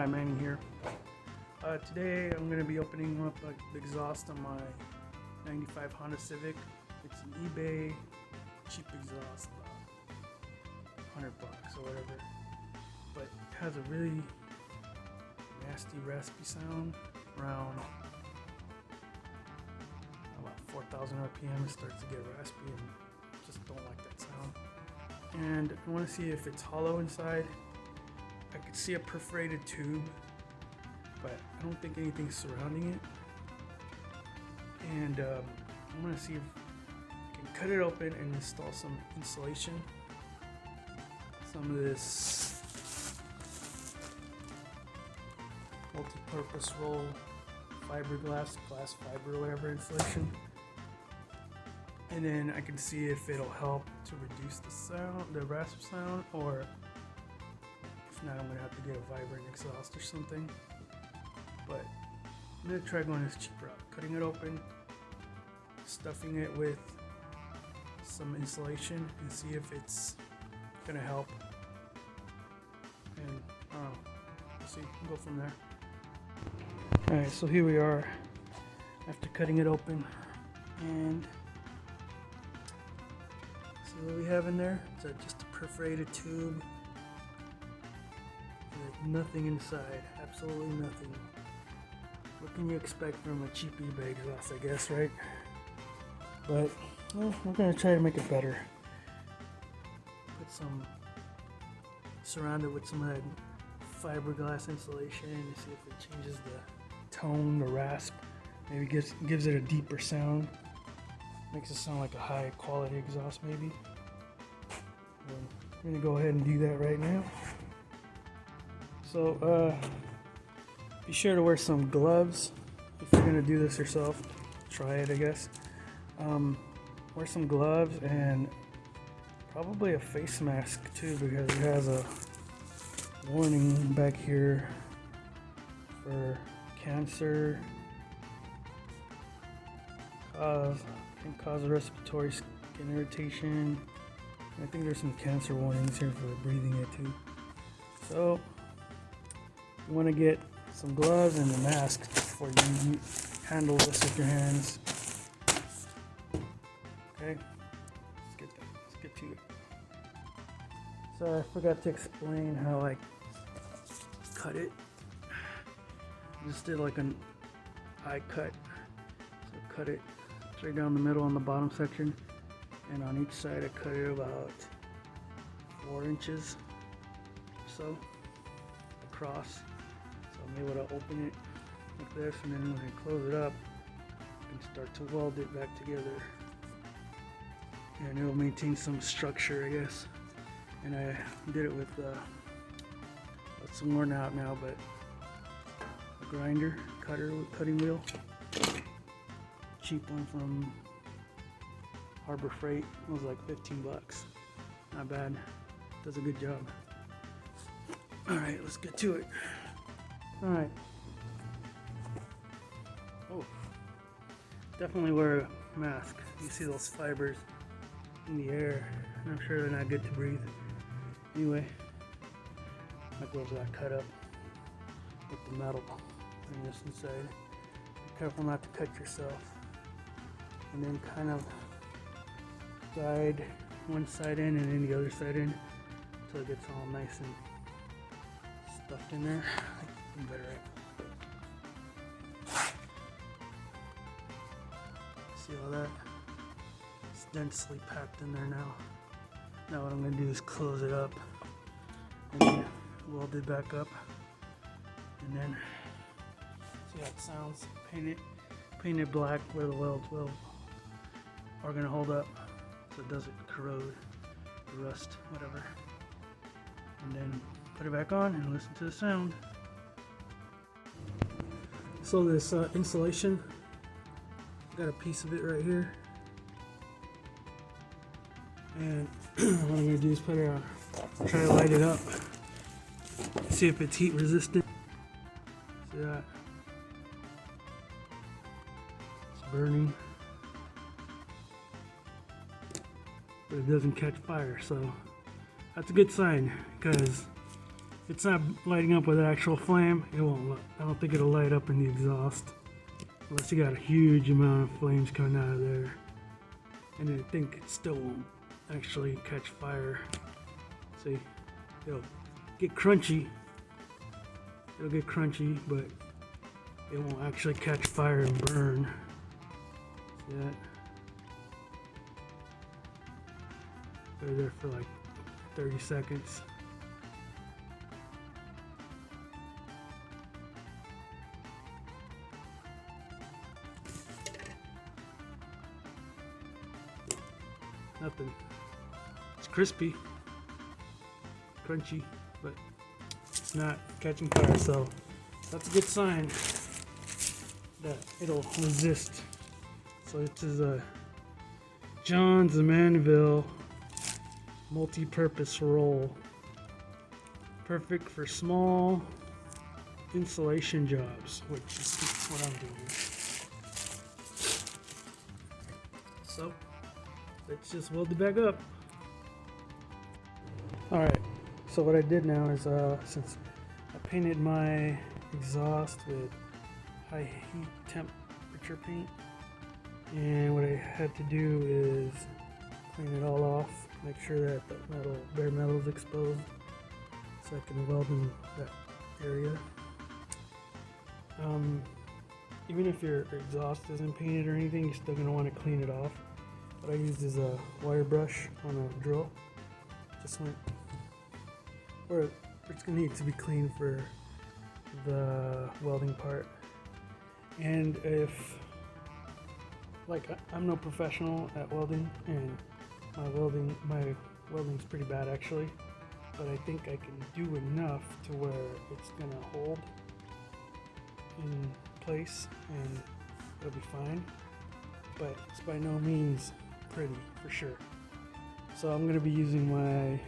Hi, Manny here. Today I'm going to be opening up the exhaust on my 95 Honda Civic. It's an eBay cheap exhaust, $100 or whatever. But it has a really nasty raspy sound around about 4,000 RPM. It starts to get raspy and just don't like that sound. And I want to see if it's hollow inside. I could see a perforated tube, but I don't think anything's surrounding it. And I'm gonna see if I can cut it open and install some insulation. Some of this multi-purpose roll fiberglass, glass fiber, whatever insulation. And then I can see if it'll help to reduce the sound, the rasp sound, or if not, I'm gonna have to get a vibrant exhaust or something. But I'm gonna try going this cheap route, cutting it open, stuffing it with some insulation, and see if it's gonna help. And we'll see. We'll go from there. All right, so here we are after cutting it open, and see what we have in there. It's just a perforated tube. There's nothing inside, absolutely nothing. What can you expect from a cheap eBay exhaust, I guess, right? But well, we're gonna try to make it better. Surround it with some of that fiberglass insulation and see if it changes the tone, the rasp. Maybe gives it a deeper sound. Makes it sound like a high quality exhaust, maybe. And I'm gonna go ahead and do that right now. So be sure to wear some gloves if you're gonna do this yourself. Try it, I guess. Wear some gloves and probably a face mask too, because it has a warning back here for cancer. Can cause respiratory skin irritation. I think there's some cancer warnings here for breathing it too. So you want to get some gloves and a mask before you handle this with your hands. Okay, let's get to it. So I forgot to explain how I cut it. I just did like an eye cut. So cut it straight down the middle on the bottom section, and on each side I cut it about 4 inches or so across. So I'm able to open it like this, and then when I close it up, I can start to weld it back together. And it will maintain some structure, I guess. And I did it with it's worn out now, but a grinder, cutting wheel. Cheap one from Harbor Freight. It was like $15. Not bad. Does a good job. All right, let's get to it. All right. Oh, definitely wear a mask. You see those fibers in the air, and I'm sure they're not good to breathe. Anyway, my gloves got cut up with the metal and this inside. Be careful not to cut yourself. And then kind of guide one side in and then the other side in until it gets all nice and stuffed in there. I'm better at. See all that? It's densely packed in there now. Now what I'm going to do is close it up and then weld it back up, and then see how it sounds. Paint it black where the welds are going to hold up so it doesn't corrode or rust, whatever. And then put it back on and listen to the sound. So this insulation, got a piece of it right here. And what I'm going to do is put it on, try to light it up, see if it's heat resistant. See that? It's burning, but it doesn't catch fire, so that's a good sign, because If it's not lighting up with actual flame, it won't. I don't think it'll light up in the exhaust unless you got a huge amount of flames coming out of there. And I think it still won't actually catch fire. See, it'll get crunchy. It'll get crunchy, but it won't actually catch fire and burn. See that? Put it there for like 30 seconds. Nothing. It's crispy, crunchy, but it's not catching fire, so that's a good sign that it'll resist. So this is a John's Manville multi-purpose roll, perfect for small insulation jobs, which is what I'm doing. So let's just weld it back up. Alright, so what I did now is since I painted my exhaust with high heat temperature paint, and what I had to do is clean it all off, make sure that the bare metal is exposed so I can weld in that area. Even if your exhaust isn't painted or anything, you're still going to want to clean it off. What I used is a wire brush on a drill. Just went where it's going to need to be clean for the welding part. And if, like, I'm no professional at welding, and my welding's pretty bad actually, but I think I can do enough to where it's going to hold in place and it'll be fine. But it's by no means pretty, for sure. So I'm going to be using my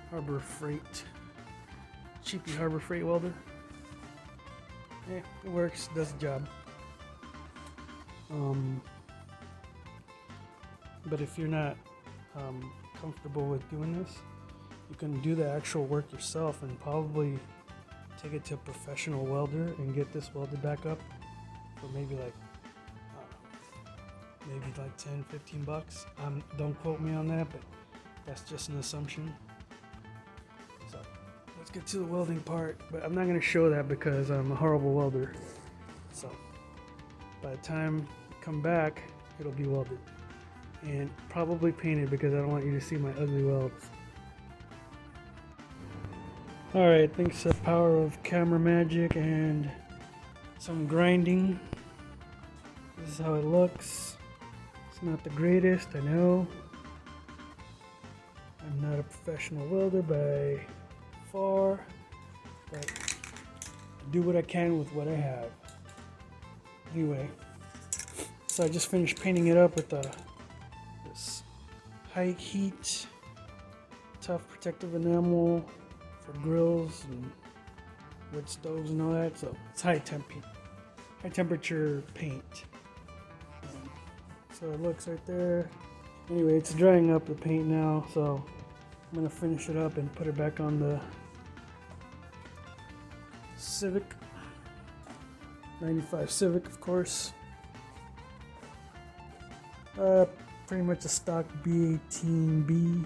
Harbor Freight, cheapy Harbor Freight welder. Yeah, it works, does the job. But if you're not comfortable with doing this, you can do the actual work yourself and probably take it to a professional welder and get this welded back up for maybe like maybe like 10-15 bucks. Don't quote me on that, but that's just an assumption. So let's get to the welding part, but I'm not going to show that because I'm a horrible welder. So by the time I come back, it'll be welded and probably painted because I don't want you to see my ugly welds. Alright, thanks to the power of camera magic and some grinding, this is how it looks. It's not the greatest, I know. I'm not a professional welder by far, but I do what I can with what I have. Anyway, so I just finished painting it up with this high heat, tough protective enamel for grills and wood stoves and all that. So it's high temperature paint. So it looks right there. Anyway, it's drying up the paint now, so I'm gonna finish it up and put it back on the Civic, 95 Civic, of course. Pretty much a stock B18B.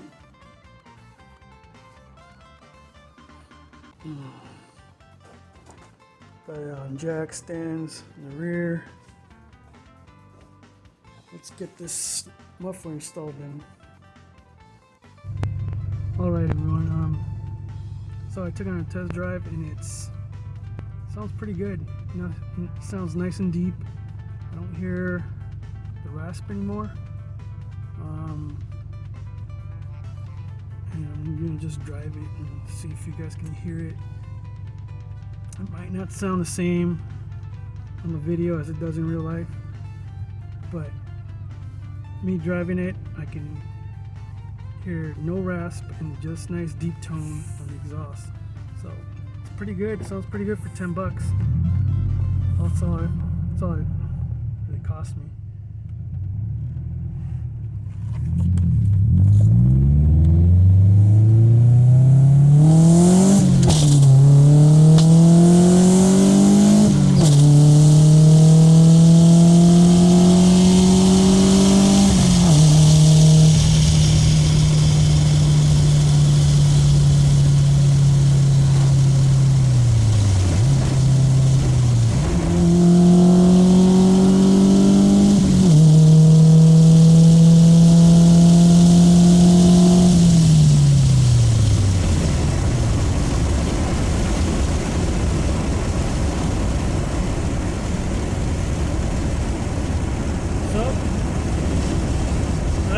Got it on jack stands in the rear. Let's get this muffler installed in. Alright everyone, so I took it on a test drive and sounds pretty good. You know, it sounds nice and deep. I don't hear the rasp anymore. And I'm gonna just drive it and see if you guys can hear it. It might not sound the same on the video as it does in real life, but me driving it, I can hear no rasp and just nice deep tone on the exhaust. So it's pretty good. It sounds pretty good for 10 bucks. That's all it really cost me.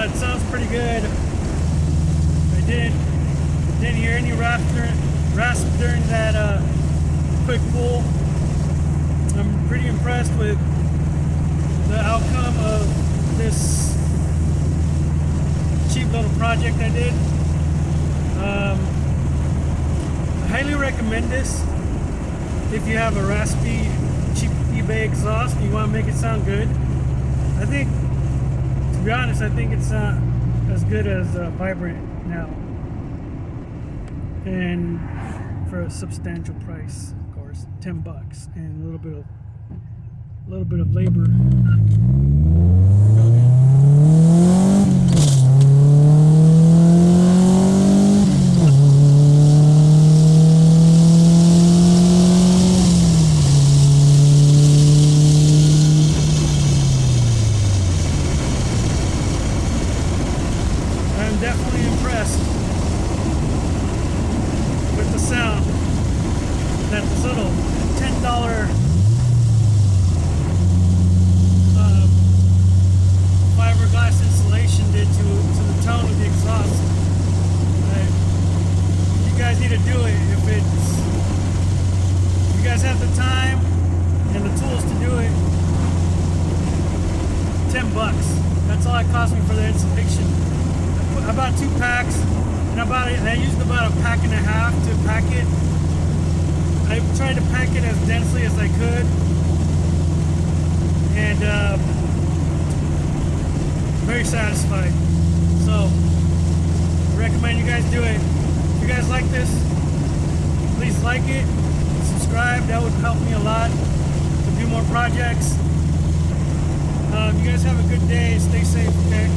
it sounds pretty good. I didn't hear any rasp during that quick pull. I'm pretty impressed with the outcome of this cheap little project I did. I highly recommend this if you have a raspy cheap eBay exhaust and you want to make it sound good. I think, to be honest, I think it's not as good as Vibrant now, and for a substantial price, of course, $10 and a little bit of labor. I'm definitely impressed with the sound that this little $10 fiberglass insulation did to the tone of the exhaust. You guys need to do it if you guys have the time and the tools to do it. $10. That's all it cost me for the insulation. I bought 2 packs, and I used about a pack and a half to pack it. I tried to pack it as densely as I could, and very satisfied. So I recommend you guys do it. If you guys like this, please like it, subscribe. That would help me a lot to do more projects. You guys have a good day. Stay safe, okay?